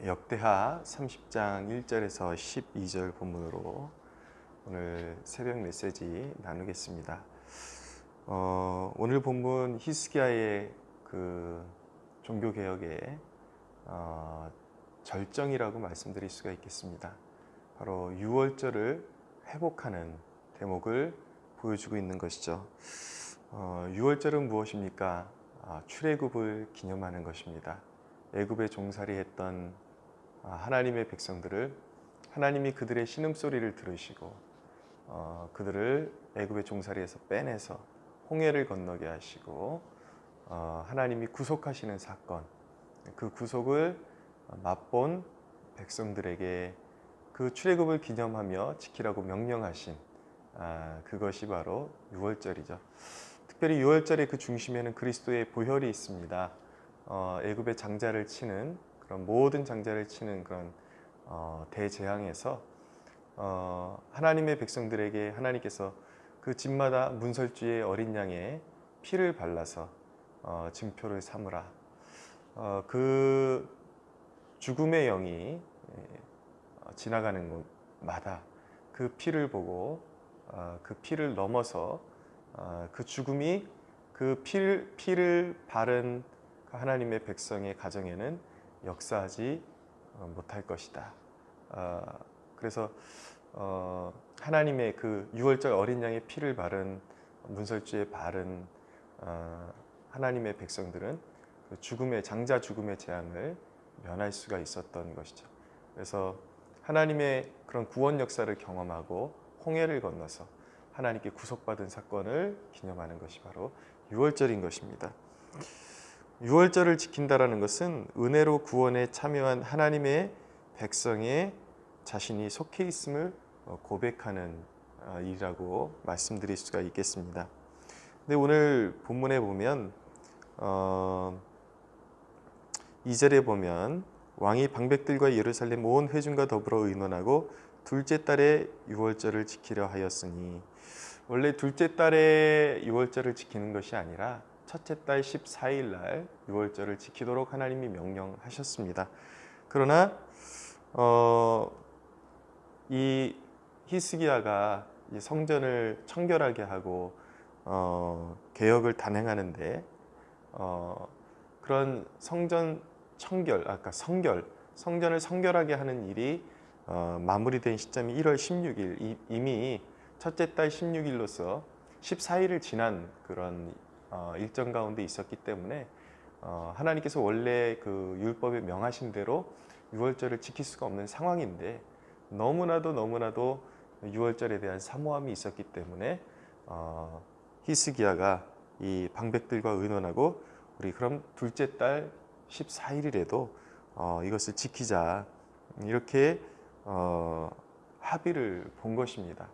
역대하 30장 1절에서 12절 본문으로 오늘 새벽 메시지 나누겠습니다. 오늘 본문 히스기야의 그 종교개혁의 절정이라고 말씀드릴 수가 있겠습니다. 바로 유월절을 회복하는 대목을 보여주고 있는 것이죠. 유월절은 무엇입니까? 출애굽을 기념하는 것입니다. 애굽에 종살이했던 하나님의 백성들을 하나님이 그들의 신음소리를 들으시고 그들을 애굽의 종살이에서 빼내서 홍해를 건너게 하시고 하나님이 구속하시는 사건, 그 구속을 맛본 백성들에게 그 출애굽을 기념하며 지키라고 명령하신 그것이 바로 유월절이죠. 특별히 유월절의 그 중심에는 그리스도의 보혈이 있습니다. 애굽의 장자를 치는 그런 모든 장자를 치는 그런 대재앙에서 하나님의 백성들에게 하나님께서 그 집마다 문설주의 어린 양의 피를 발라서 증표를 삼으라. 그 죽음의 영이 지나가는 곳마다 그 피를 보고 그 피를 넘어서 그 죽음이 그 피를 바른 하나님의 백성의 가정에는 역사하지 못할 것이다. 그래서 하나님의 그 유월절 어린 양의 피를 바른 문설주에 바른 하나님의 백성들은 그 죽음의 장자 죽음의 재앙을 면할 수가 있었던 것이죠. 그래서 하나님의 그런 구원 역사를 경험하고 홍해를 건너서 하나님께 구속받은 사건을 기념하는 것이 바로 유월절인 것입니다. 유월절을 지킨다라는 것은 은혜로 구원에 참여한 하나님의 백성의 자신이 속해 있음을 고백하는 일이라고 말씀드릴 수가 있겠습니다. 근데 오늘 본문에 보면 2절에 보면 왕이 방백들과 예루살렘 온 회중과 더불어 의논하고 둘째 달에 유월절을 지키려 하였으니, 원래 둘째 달에 유월절을 지키는 것이 아니라 첫째 달 14일 날 유월절을 지키도록 하나님이 명령하셨습니다. 그러나 이 히스기야가 이 성전을 청결하게 하고 개혁을 단행하는데 그런 성전 청결, 성전을 성결하게 하는 일이 마무리된 시점이 1월 16일, 이미 첫째 달 16일로서 14일을 지난 그런 일정 가운데 있었기 때문에 하나님께서 원래 그 율법에 명하신 대로 유월절을 지킬 수가 없는 상황인데 너무나도 유월절에 대한 사모함이 있었기 때문에 히스기야가 이 방백들과 의논하고 우리 그럼 둘째 달 14일이라도 이것을 지키자, 이렇게 합의를 본 것입니다.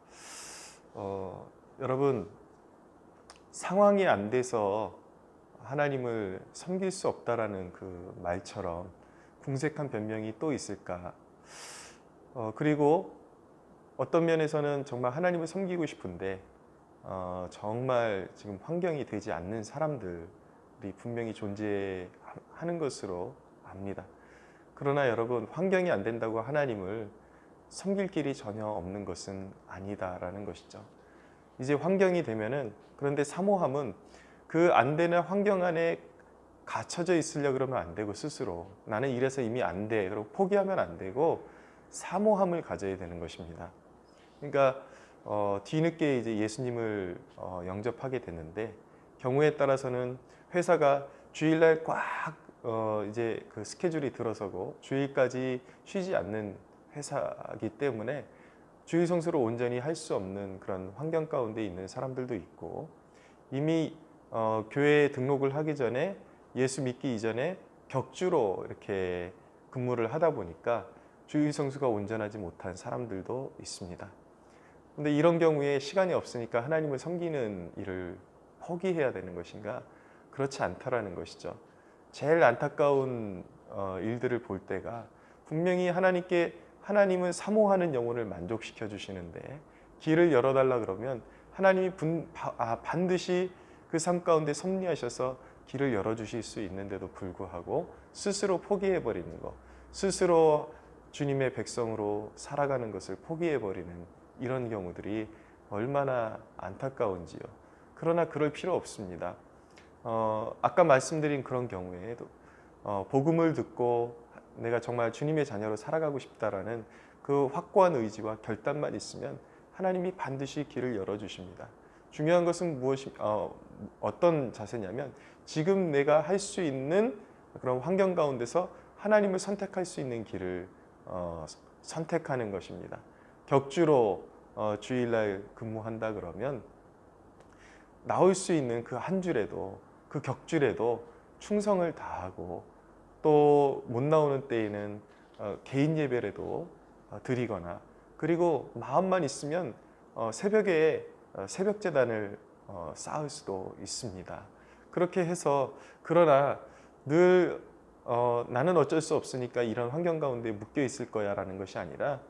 여러분, 상황이 안 돼서 하나님을 섬길 수 없다라는 그 말처럼 궁색한 변명이 또 있을까? 그리고 어떤 면에서는 정말 하나님을 섬기고 싶은데 정말 지금 환경이 되지 않는 사람들이 분명히 존재하는 것으로 압니다. 그러나 여러분, 환경이 안 된다고 하나님을 섬길 길이 전혀 없는 것은 아니다라는 것이죠. 이제 환경이 되면은, 그런데 사모함은 그 안 되는 환경 안에 갇혀져 있으려 그러면 안 되고, 스스로 나는 이래서 이미 안 돼, 그리고 포기하면 안 되고 사모함을 가져야 되는 것입니다. 그러니까 뒤늦게 이제 예수님을 영접하게 됐는데, 경우에 따라서는 회사가 주일날 꽉 이제 그 스케줄이 들어서고 주일까지 쉬지 않는 회사이기 때문에 주일 성수를 온전히 할 수 없는 그런 환경 가운데 있는 사람들도 있고, 이미 교회에 등록을 하기 전에, 예수 믿기 이전에 격주로 이렇게 근무를 하다 보니까 주일 성수가 온전하지 못한 사람들도 있습니다. 근데 이런 경우에 시간이 없으니까 하나님을 섬기는 일을 포기해야 되는 것인가? 그렇지 않다라는 것이죠. 제일 안타까운 일들을 볼 때가, 분명히 하나님은 사모하는 영혼을 만족시켜 주시는데 길을 열어달라 그러면 하나님이 반드시 그 삶 가운데 섭리하셔서 길을 열어주실 수 있는데도 불구하고 스스로 포기해버리는 것, 스스로 주님의 백성으로 살아가는 것을 포기해버리는 이런 경우들이 얼마나 안타까운지요. 그러나 그럴 필요 없습니다. 아까 말씀드린 그런 경우에도 복음을 듣고 내가 정말 주님의 자녀로 살아가고 싶다라는 그 확고한 의지와 결단만 있으면 하나님이 반드시 길을 열어주십니다. 중요한 것은 어떤 자세냐면 지금 내가 할 수 있는 그런 환경 가운데서 하나님을 선택할 수 있는 길을 선택하는 것입니다. 격주로 주일날 근무한다 그러면 나올 수 있는 그 한 줄에도 그 격줄에도 충성을 다하고 또 못 나오는 때에는 개인 예배라도 드리거나 그리고 마음만 있으면 새벽에 새벽 제단을 쌓을 수도 있습니다. 그렇게 해서 그러나 늘 나는 어쩔 수 없으니까 이런 환경 가운데 묶여 있을 거야 라는 것이 아니라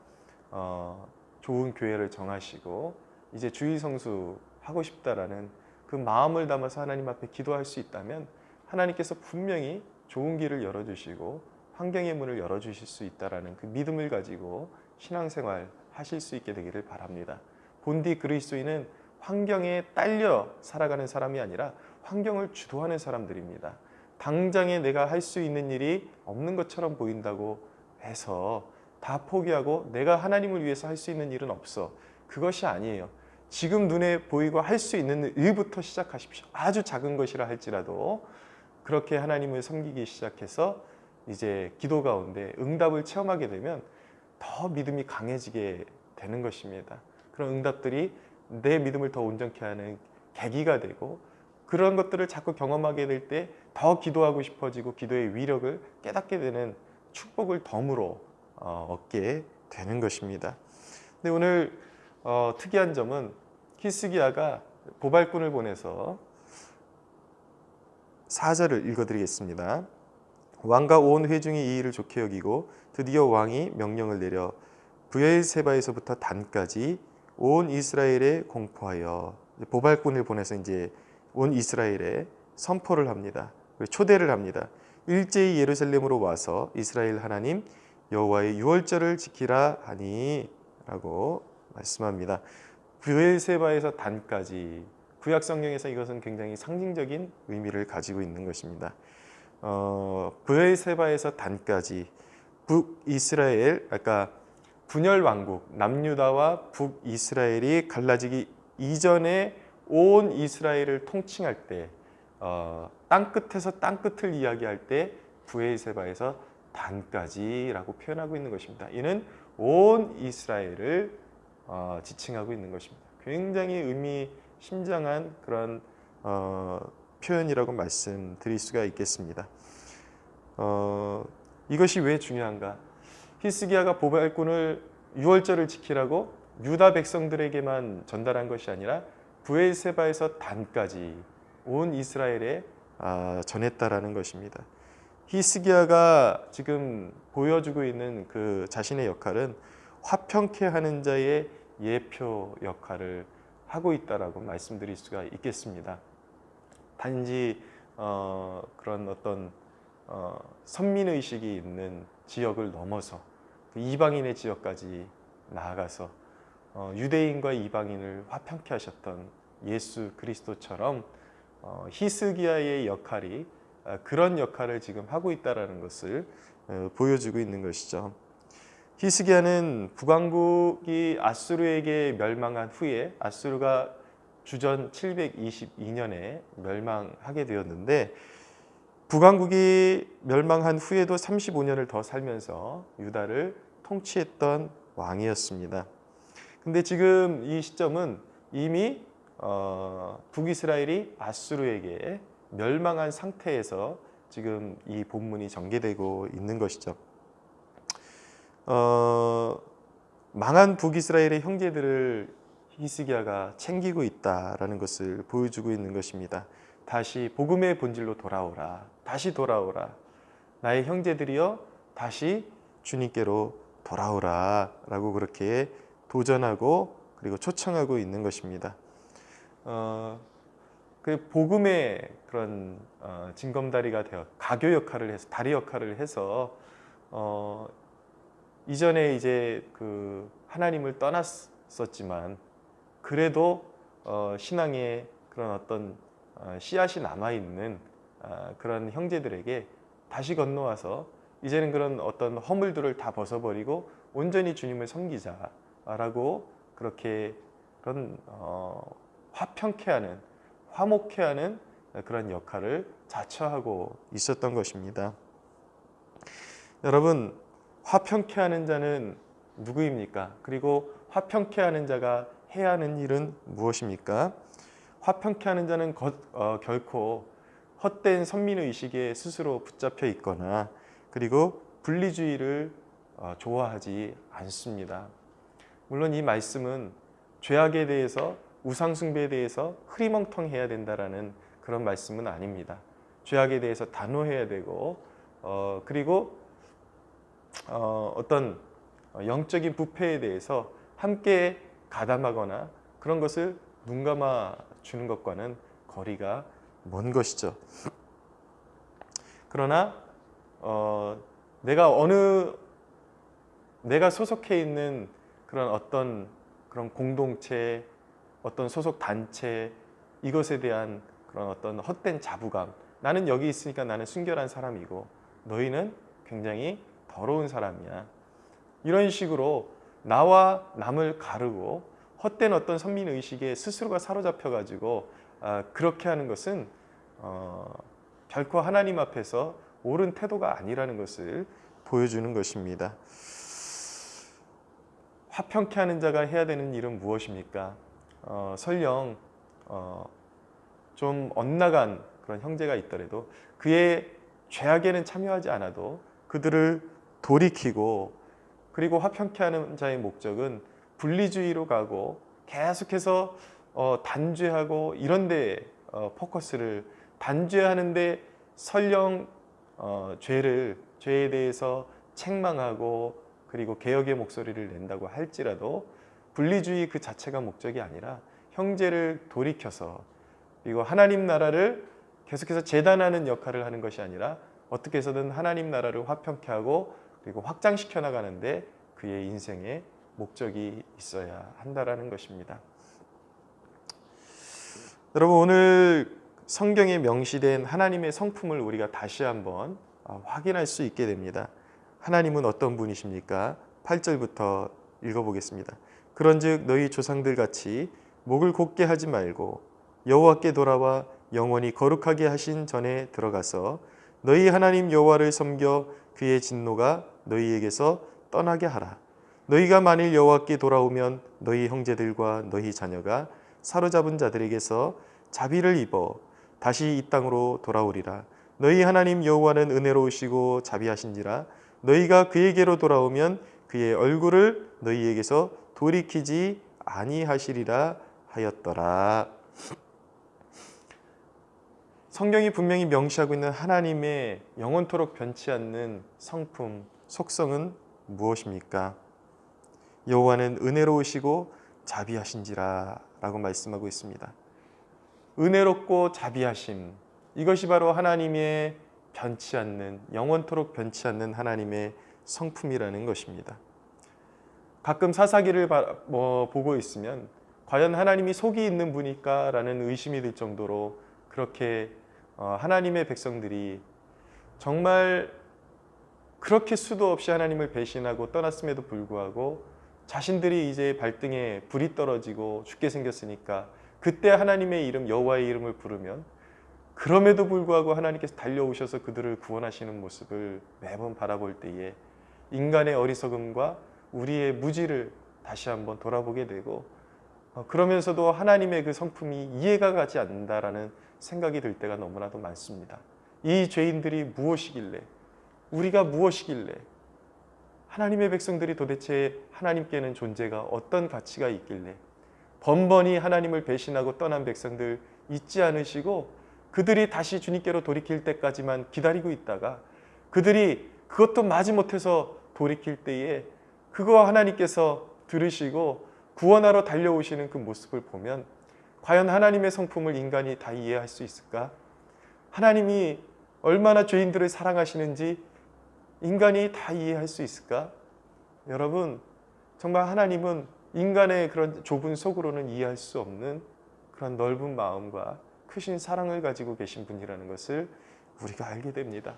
좋은 교회를 정하시고 이제 주일 성수 하고 싶다라는 그 마음을 담아서 하나님 앞에 기도할 수 있다면 하나님께서 분명히 좋은 길을 열어주시고 환경의 문을 열어주실 수 있다라는 그 믿음을 가지고 신앙생활 하실 수 있게 되기를 바랍니다. 본디 그리스도인은 환경에 딸려 살아가는 사람이 아니라 환경을 주도하는 사람들입니다. 당장에 내가 할 수 있는 일이 없는 것처럼 보인다고 해서 다 포기하고 내가 하나님을 위해서 할 수 있는 일은 없어. 그것이 아니에요. 지금 눈에 보이고 할 수 있는 일부터 시작하십시오. 아주 작은 것이라 할지라도 그렇게 하나님을 섬기기 시작해서 이제 기도 가운데 응답을 체험하게 되면 더 믿음이 강해지게 되는 것입니다. 그런 응답들이 내 믿음을 더 온전케 하는 계기가 되고 그런 것들을 자꾸 경험하게 될 때 더 기도하고 싶어지고 기도의 위력을 깨닫게 되는 축복을 덤으로 얻게 되는 것입니다. 근데 오늘 특이한 점은 히스기야가 보발꾼을 보내서 4절을 읽어드리겠습니다. 왕과 온 회중이 이 일을 좋게 여기고 드디어 왕이 명령을 내려 브엘세바에서부터 단까지 온 이스라엘에 공포하여 보발꾼을 보내서 이제 온 이스라엘에 선포를 합니다. 초대를 합니다. 일제히 예루살렘으로 와서 이스라엘 하나님 여호와의 유월절을 지키라 하니 라고 말씀합니다. 브엘세바에서 단까지 구약 성경에서 이것은 굉장히 상징적인 의미를 가지고 있는 것입니다. 브엘세바에서 단까지 북이스라엘, 아까 분열 왕국 남유다와 북이스라엘이 갈라지기 이전에 온 이스라엘을 통칭할 때 땅끝에서 땅끝을 이야기할 때 브엘세바에서 단까지라고 표현하고 있는 것입니다. 이는 온 이스라엘을 지칭하고 있는 것입니다. 굉장히 의미심장한 그런 표현이라고 말씀드릴 수가 있겠습니다. 이것이 왜 중요한가? 히스기야가 보발꾼을 유월절을 지키라고 유다 백성들에게만 전달한 것이 아니라 브엘세바에서 단까지 온 이스라엘에 전했다라는 것입니다. 히스기야가 지금 보여주고 있는 그 자신의 역할은 화평케 하는 자의 예표 역할을 하고 있다라고 말씀드릴 수가 있겠습니다. 단지 그런 어떤 선민의식이 있는 지역을 넘어서 그 이방인의 지역까지 나아가서 유대인과 이방인을 화평케 하셨던 예수 그리스도처럼 히스기야의 역할이 그런 역할을 지금 하고 있다는 것을 보여주고 있는 것이죠. 히스기야는 북왕국이 아수르에게 멸망한 후에 아수르가 주전 722년에 멸망하게 되었는데 북왕국이 멸망한 후에도 35년을 더 살면서 유다를 통치했던 왕이었습니다. 근데 지금 이 시점은 이미 북이스라엘이 아수르에게 멸망한 상태에서 지금 이 본문이 전개되고 있는 것이죠. 망한 북이스라엘의 형제들을 히스기야가 챙기고 있다라는 것을 보여주고 있는 것입니다. 다시 복음의 본질로 돌아오라. 다시 돌아오라. 나의 형제들이여 다시 주님께로 돌아오라 라고 그렇게 도전하고 그리고 초청하고 있는 것입니다. 그 복음의 그런 징검다리가 되어 가교 역할을 해서 다리 역할을 해서 이전에 이제 그 하나님을 떠났었지만 그래도 신앙의 그런 어떤 씨앗이 남아 있는 그런 형제들에게 다시 건너와서 이제는 그런 어떤 허물들을 다 벗어버리고 온전히 주님을 섬기자라고 그렇게 그런 화평케 하는, 화목케 하는 그런 역할을 자처하고 있었던 것입니다. 여러분, 화평케 하는 자는 누구입니까? 그리고 화평케 하는 자가 해야 하는 일은 무엇입니까? 화평케 하는 자는 결코 헛된 선민의식에 스스로 붙잡혀 있거나 그리고 분리주의를 좋아하지 않습니다. 물론 이 말씀은 죄악에 대해서, 우상숭배에 대해서 흐리멍텅해야 된다라는 그런 말씀은 아닙니다. 죄악에 대해서 단호해야 되고 그리고 어떤 영적인 부패에 대해서 함께 가담하거나 그런 것을 눈감아 주는 것과는 거리가 먼 것이죠. 그러나 내가 소속해 있는 그런 어떤 그런 공동체, 어떤 소속 단체, 이것에 대한 그런 어떤 헛된 자부감, 나는 여기 있으니까 나는 순결한 사람이고 너희는 굉장히 더러운 사람이야, 이런 식으로 나와 남을 가르고 헛된 어떤 선민의식에 스스로가 사로잡혀 가지고 그렇게 하는 것은 결코 하나님 앞에서 옳은 태도가 아니라는 것을 보여주는 것입니다. 화평케 하는 자가 해야 되는 일은 무엇입니까? 설령 좀 엇나간 그런 형제가 있더라도 그의 죄악에는 참여하지 않아도 그들을 돌이키고, 그리고 화평케 하는 자의 목적은 분리주의로 가고 계속해서 단죄하고 이런 데 포커스를, 단죄하는데 설령 죄에 대해서 책망하고 그리고 개혁의 목소리를 낸다고 할지라도 분리주의 그 자체가 목적이 아니라 형제를 돌이켜서, 그리고 하나님 나라를 계속해서 재단하는 역할을 하는 것이 아니라 어떻게 해서든 하나님 나라를 화평케 하고 그리고 확장시켜 나가는데 그의 인생에 목적이 있어야 한다라는 것입니다. 여러분, 오늘 성경에 명시된 하나님의 성품을 우리가 다시 한번 확인할 수 있게 됩니다. 하나님은 어떤 분이십니까? 8절부터 읽어보겠습니다. 그런즉 너희 조상들 같이 목을 곧게 하지 말고 여호와께 돌아와 영원히 거룩하게 하신 전에 들어가서 너희 하나님 여호와를 섬겨 그의 진노가 너희에게서 떠나게 하라. 너희가 만일 여호와께 돌아오면 너희 형제들과 너희 자녀가 사로잡은 자들에게서 자비를 입어 다시 이 땅으로 돌아오리라. 너희 하나님 여호와는 은혜로우시고 자비하신지라. 너희가 그에게로 돌아오면 그의 얼굴을 너희에게서 돌이키지 아니하시리라 하였더라. 성경이 분명히 명시하고 있는 하나님의 영원토록 변치 않는 성품, 속성은 무엇입니까? 여호와는 은혜로우시고 자비하신지라 라고 말씀하고 있습니다. 은혜롭고 자비하심, 이것이 바로 하나님의 변치 않는, 영원토록 변치 않는 하나님의 성품이라는 것입니다. 가끔 사사기를 보고 있으면 과연 하나님이 속이 있는 분일까 라는 의심이 들 정도로 그렇게 하나님의 백성들이 정말 그렇게 수도 없이 하나님을 배신하고 떠났음에도 불구하고 자신들이 이제 발등에 불이 떨어지고 죽게 생겼으니까 그때 하나님의 이름, 여호와의 이름을 부르면 그럼에도 불구하고 하나님께서 달려오셔서 그들을 구원하시는 모습을 매번 바라볼 때에 인간의 어리석음과 우리의 무지를 다시 한번 돌아보게 되고, 그러면서도 하나님의 그 성품이 이해가 가지 않는다라는 생각이 들 때가 너무나도 많습니다. 이 죄인들이 무엇이길래, 우리가 무엇이길래, 하나님의 백성들이 도대체 하나님께는 존재가 어떤 가치가 있길래 번번이 하나님을 배신하고 떠난 백성들 잊지 않으시고 그들이 다시 주님께로 돌이킬 때까지만 기다리고 있다가 그들이 그것도 마지못해서 돌이킬 때에 그거 하나님께서 들으시고 구원하러 달려오시는 그 모습을 보면 과연 하나님의 성품을 인간이 다 이해할 수 있을까? 하나님이 얼마나 죄인들을 사랑하시는지 인간이 다 이해할 수 있을까? 여러분, 정말 하나님은 인간의 그런 좁은 속으로는 이해할 수 없는 그런 넓은 마음과 크신 사랑을 가지고 계신 분이라는 것을 우리가 알게 됩니다.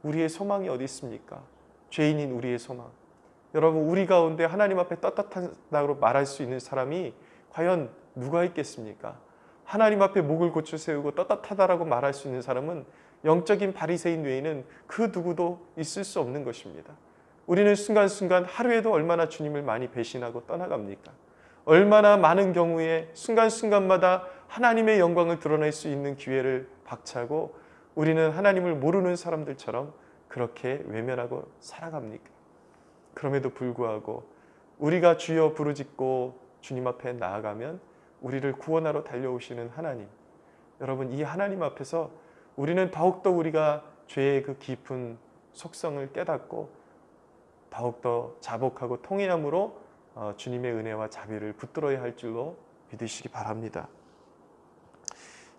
우리의 소망이 어디 있습니까? 죄인인 우리의 소망. 여러분, 우리 가운데 하나님 앞에 떳떳하다고 말할 수 있는 사람이 과연 누가 있겠습니까? 하나님 앞에 목을 고쳐 세우고 떳떳하다라고 말할 수 있는 사람은 영적인 바리새인 외에는 그 누구도 있을 수 없는 것입니다. 우리는 순간순간 하루에도 얼마나 주님을 많이 배신하고 떠나갑니까? 얼마나 많은 경우에 순간순간마다 하나님의 영광을 드러낼 수 있는 기회를 박차고 우리는 하나님을 모르는 사람들처럼 그렇게 외면하고 살아갑니까? 그럼에도 불구하고 우리가 주여 부르짖고 주님 앞에 나아가면 우리를 구원하러 달려오시는 하나님, 여러분, 이 하나님 앞에서 우리는 더욱더 우리가 죄의 그 깊은 속성을 깨닫고 더욱더 자복하고 통회함으로 주님의 은혜와 자비를 붙들어야 할 줄로 믿으시기 바랍니다.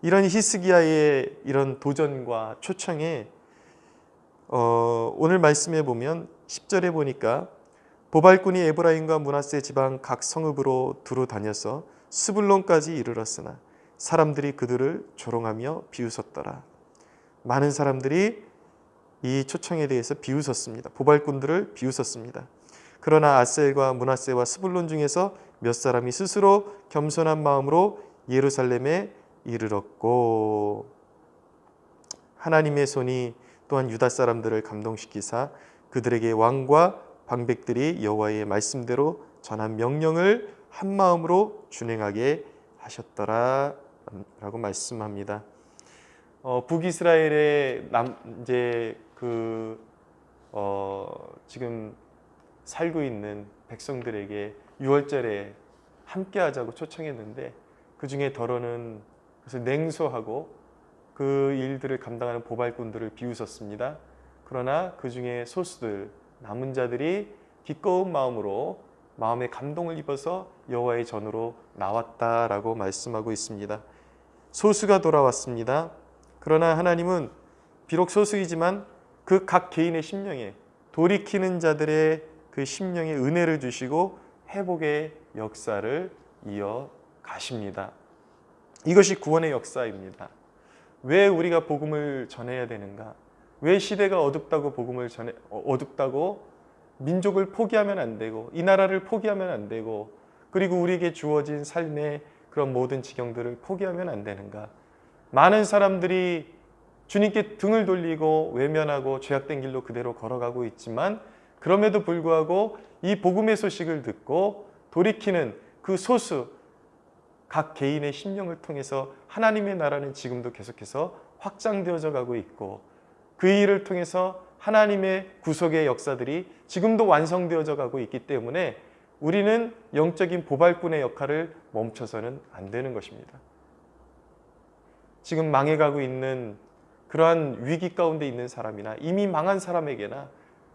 이런 히스기야의 이런 도전과 초청에 오늘 말씀에 보면 10절에 보니까 보발꾼이 에브라임과 므낫세 지방 각 성읍으로 두루 다녀서 스불론까지 이르렀으나 사람들이 그들을 조롱하며 비웃었더라. 많은 사람들이 이 초청에 대해서 비웃었습니다. 보발꾼들을 비웃었습니다. 그러나 아셀과 므낫세와 스불론 중에서 몇 사람이 스스로 겸손한 마음으로 예루살렘에 이르렀고 하나님의 손이 또한 유다 사람들을 감동시키사 그들에게 왕과 방백들이 여호와의 말씀대로 전한 명령을 한 마음으로 준행하게 하셨더라 라고 말씀합니다. 북이스라엘의 이제 지금 살고 있는 백성들에게 유월절에 함께하자고 초청했는데 그 중에 더러는 그래서 냉소하고 그 일들을 감당하는 보발꾼들을 비웃었습니다. 그러나 그 중에 소수들 남은 자들이 기꺼운 마음으로 마음의 감동을 입어서 여호와의 전으로 나왔다라고 말씀하고 있습니다. 소수가 돌아왔습니다. 그러나 하나님은 비록 소수이지만 그 각 개인의 심령에 돌이키는 자들의 그 심령에 은혜를 주시고 회복의 역사를 이어가십니다. 이것이 구원의 역사입니다. 왜 우리가 복음을 전해야 되는가? 왜 시대가 어둡다고 어둡다고 민족을 포기하면 안 되고 이 나라를 포기하면 안 되고 그리고 우리에게 주어진 삶의 그런 모든 지경들을 포기하면 안 되는가? 많은 사람들이 주님께 등을 돌리고 외면하고 죄악된 길로 그대로 걸어가고 있지만 그럼에도 불구하고 이 복음의 소식을 듣고 돌이키는 그 소수 각 개인의 심령을 통해서 하나님의 나라는 지금도 계속해서 확장되어져 가고 있고 그 일을 통해서 하나님의 구속의 역사들이 지금도 완성되어져 가고 있기 때문에 우리는 영적인 보발꾼의 역할을 멈춰서는 안 되는 것입니다. 지금 망해가고 있는 그러한 위기 가운데 있는 사람이나 이미 망한 사람에게나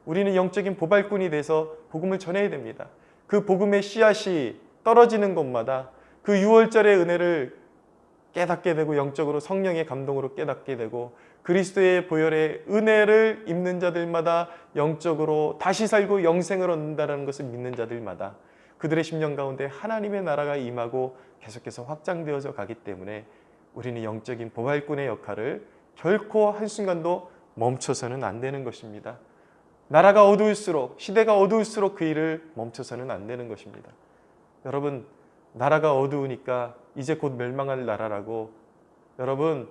우리는 영적인 보발꾼이 돼서 복음을 전해야 됩니다. 그 복음의 씨앗이 떨어지는 곳마다 그 유월절의 은혜를 깨닫게 되고 영적으로 성령의 감동으로 깨닫게 되고 그리스도의 보혈의 은혜를 입는 자들마다 영적으로 다시 살고 영생을 얻는다는 것을 믿는 자들마다 그들의 심령 가운데 하나님의 나라가 임하고 계속해서 확장되어져 가기 때문에 우리는 영적인 보발꾼의 역할을 결코 한순간도 멈춰서는 안 되는 것입니다. 나라가 어두울수록 시대가 어두울수록 그 일을 멈춰서는 안 되는 것입니다. 여러분, 나라가 어두우니까 이제 곧 멸망할 나라라고 여러분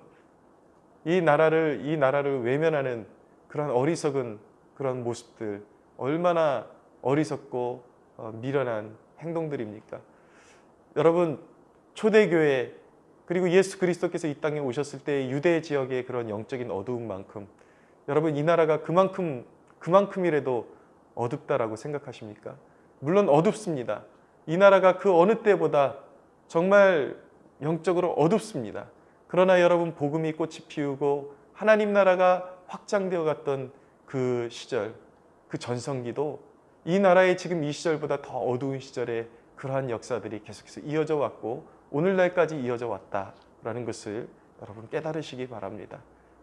이 나라를 외면하는 그런 어리석은 그런 모습들 얼마나 어리석고 미련한 행동들입니까? 여러분, 초대교회 그리고 예수 그리스도께서 이 땅에 오셨을 때 유대 지역의 그런 영적인 어두움만큼 여러분 이 나라가 그만큼이라도 어둡다라고 생각하십니까? 물론 어둡습니다. 이 나라가 그 어느 때보다 정말 영적으로 어둡습니다. 그러나 여러분 복음이 꽃이 피우고 하나님 나라가 확장되어 갔던 그 시절, 그 전성기도 이 나라의 지금 이 시절보다 더 어두운 시절에 그러한 역사들이 계속해서 이어져 왔고 오늘날까지 이어져 왔다라는 것을 여러분 깨달으시기 바랍니다.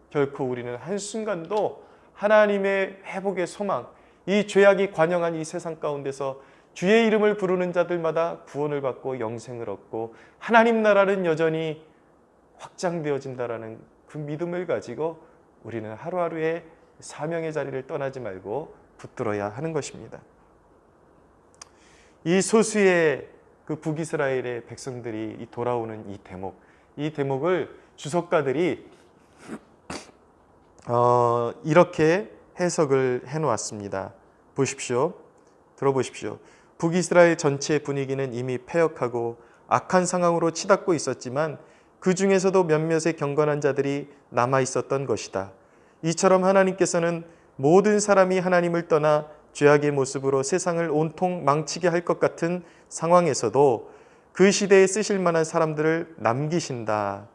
결코 우리는 한순간도 하나님의 회복의 소망, 이 죄악이 관영한 이 세상 가운데서 주의 이름을 부르는 자들마다 구원을 받고 영생을 얻고 하나님 나라는 여전히 확장되어진다라는 그 믿음을 가지고 우리는 하루하루의 사명의 자리를 떠나지 말고 붙들어야 하는 것입니다. 이 소수의 그 북이스라엘의 백성들이 돌아오는 이 대목을 주석가들이 이렇게 해석을 해놓았습니다. 보십시오. 들어보십시오. 북이스라엘 전체의 분위기는 이미 패역하고 악한 상황으로 치닫고 있었지만 그 중에서도 몇몇의 경건한 자들이 남아 있었던 것이다. 이처럼 하나님께서는 모든 사람이 하나님을 떠나 죄악의 모습으로 세상을 온통 망치게 할 것 같은 상황에서도 그 시대에 쓰실 만한 사람들을 남기신다.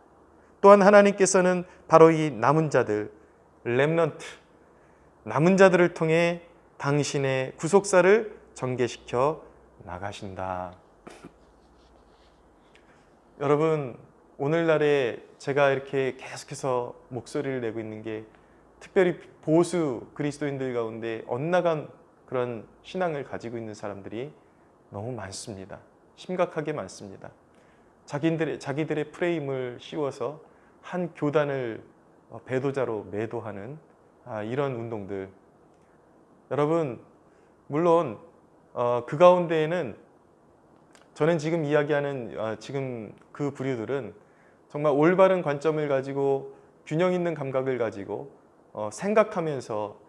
또한 하나님께서는 바로 이 남은 자들, 렘넌트, 남은 자들을 통해 당신의 구속사를 전개시켜 나가신다. 여러분, 오늘날에 제가 이렇게 계속해서 목소리를 내고 있는 게 특별히 보수 그리스도인들 가운데 엇나간 그런 신앙을 가지고 있는 사람들이 너무 많습니다. 심각하게 많습니다. 자기들의 프레임을 씌워서 한 교단을 배도자로 매도하는 이런 운동들. 여러분, 물론 그 가운데에는 저는 지금 이야기하는 지금 그 부류들은 정말 올바른 관점을 가지고 균형 있는 감각을 가지고 생각하면서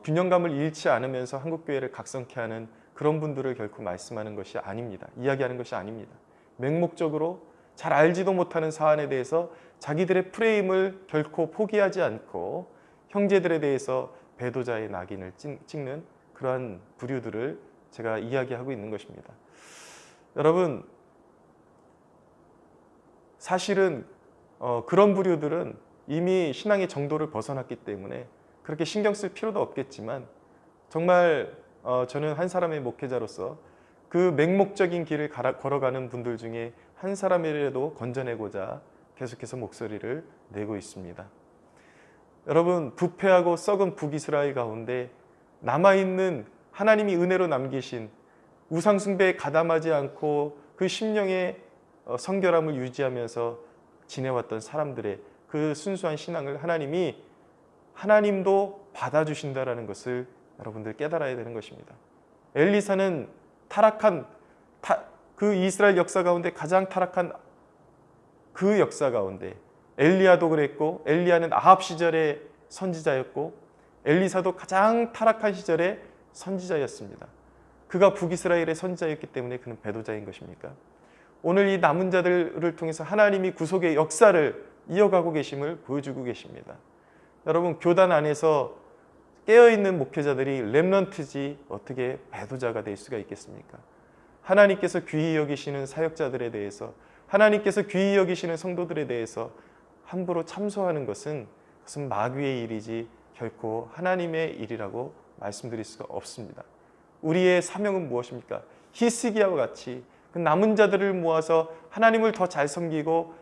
균형감을 잃지 않으면서 한국교회를 각성케 하는 그런 분들을 결코 말씀하는 것이 아닙니다. 이야기하는 것이 아닙니다. 맹목적으로 잘 알지도 못하는 사안에 대해서 자기들의 프레임을 결코 포기하지 않고 형제들에 대해서 배도자의 낙인을 찍는 그러한 부류들을 제가 이야기하고 있는 것입니다. 여러분, 사실은 그런 부류들은 이미 신앙의 정도를 벗어났기 때문에 그렇게 신경 쓸 필요도 없겠지만 정말 저는 한 사람의 목회자로서 그 맹목적인 길을 걸어가는 분들 중에 한 사람이라도 건져내고자 계속해서 목소리를 내고 있습니다. 여러분, 부패하고 썩은 북이스라엘 가운데 남아있는 하나님이 은혜로 남기신 우상숭배에 가담하지 않고 그 심령의 성결함을 유지하면서 지내왔던 사람들의 그 순수한 신앙을 하나님도 받아주신다라는 것을 여러분들 깨달아야 되는 것입니다. 엘리사는 그 이스라엘 역사 가운데 가장 타락한 그 역사 가운데 엘리야도 그랬고, 엘리야는 아합 시절의 선지자였고, 엘리사도 가장 타락한 시절의 선지자였습니다. 그가 북이스라엘의 선지자였기 때문에 그는 배도자인 것입니까? 오늘 이 남은 자들을 통해서 하나님이 구속의 역사를 이어가고 계심을 보여주고 계십니다. 여러분, 교단 안에서 깨어있는 목회자들이 렘넌트지 어떻게 배도자가 될 수가 있겠습니까? 하나님께서 귀히 여기시는 사역자들에 대해서, 하나님께서 귀히 여기시는 성도들에 대해서 함부로 참소하는 것은 마귀의 일이지 결코 하나님의 일이라고 말씀드릴 수가 없습니다. 우리의 사명은 무엇입니까? 히스기야와 같이 그 남은 자들을 모아서 하나님을 더 잘 섬기고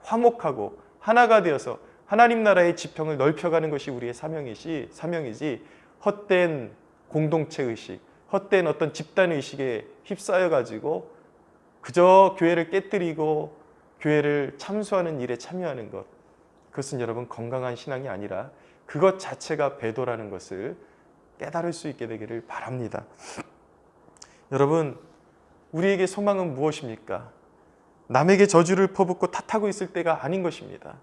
화목하고 하나가 되어서 하나님 나라의 지평을 넓혀가는 것이 우리의 사명이지 헛된 공동체의식, 헛된 어떤 집단의식에 휩싸여가지고 그저 교회를 깨뜨리고 교회를 참수하는 일에 참여하는 것, 그것은 여러분 건강한 신앙이 아니라 그것 자체가 배도라는 것을 깨달을 수 있게 되기를 바랍니다. 여러분, 우리에게 소망은 무엇입니까? 남에게 저주를 퍼붓고 탓하고 있을 때가 아닌 것입니다.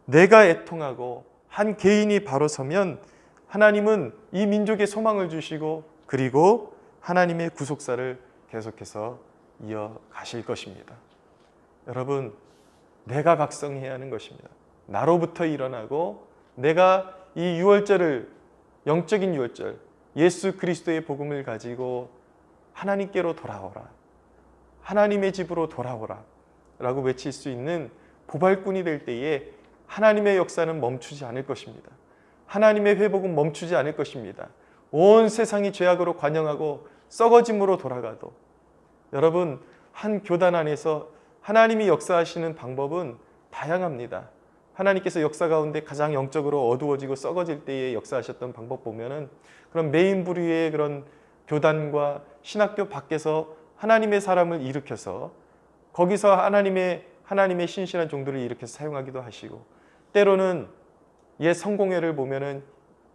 내가 애통하고 한 개인이 바로 서면 하나님은 이 민족에 소망을 주시고 그리고 하나님의 구속사를 계속해서 이어가실 것입니다. 여러분, 내가 각성해야 하는 것입니다. 나로부터 일어나고 내가 이 유월절을, 영적인 유월절, 예수 그리스도의 복음을 가지고 하나님께로 돌아오라, 하나님의 집으로 돌아오라 라고 외칠 수 있는 보발꾼이 될 때에 하나님의 역사는 멈추지 않을 것입니다. 하나님의 회복은 멈추지 않을 것입니다. 온 세상이 죄악으로 관영하고 썩어짐으로 돌아가도 여러분, 한 교단 안에서 하나님이 역사하시는 방법은 다양합니다. 하나님께서 역사 가운데 가장 영적으로 어두워지고 썩어질 때에 역사하셨던 방법 보면은 그런 메인 부류의 그런 교단과 신학교 밖에서 하나님의 사람을 일으켜서 거기서 하나님의 신실한 종들을 일으켜서 사용하기도 하시고, 때로는 옛 성공회를 보면은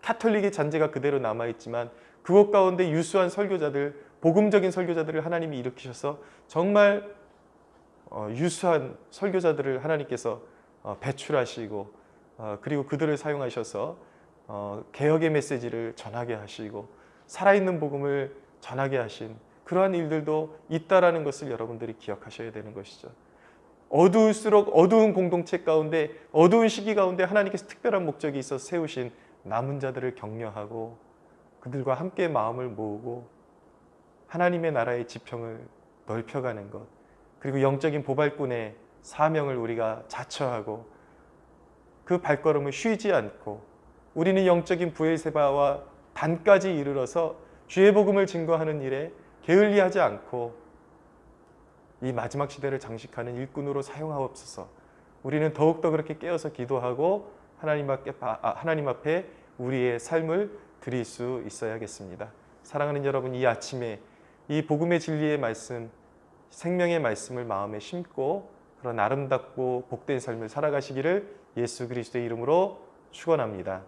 카톨릭의 잔재가 그대로 남아 있지만 그곳 가운데 유수한 설교자들, 복음적인 설교자들을 하나님이 일으키셔서 정말 유수한 설교자들을 하나님께서 배출하시고, 그리고 그들을 사용하셔서 개혁의 메시지를 전하게 하시고 살아있는 복음을 전하게 하신 그러한 일들도 있다라는 것을 여러분들이 기억하셔야 되는 것이죠. 어두울수록 어두운 공동체 가운데, 어두운 시기 가운데 하나님께서 특별한 목적이 있어서 세우신 남은 자들을 격려하고 그들과 함께 마음을 모으고 하나님의 나라의 지평을 넓혀가는 것, 그리고 영적인 보발꾼의 사명을 우리가 자처하고 그 발걸음을 쉬지 않고 우리는 영적인 부엘세바와 단까지 이르러서 주의 복음을 증거하는 일에 게을리하지 않고 이 마지막 시대를 장식하는 일꾼으로 사용하옵소서. 우리는 더욱더 그렇게 깨어서 기도하고 하나님 앞에 우리의 삶을 드릴 수 있어야겠습니다. 사랑하는 여러분, 이 아침에 이 복음의 진리의 말씀, 생명의 말씀을 마음에 심고 그런 아름답고 복된 삶을 살아가시기를 예수 그리스도의 이름으로 축원합니다.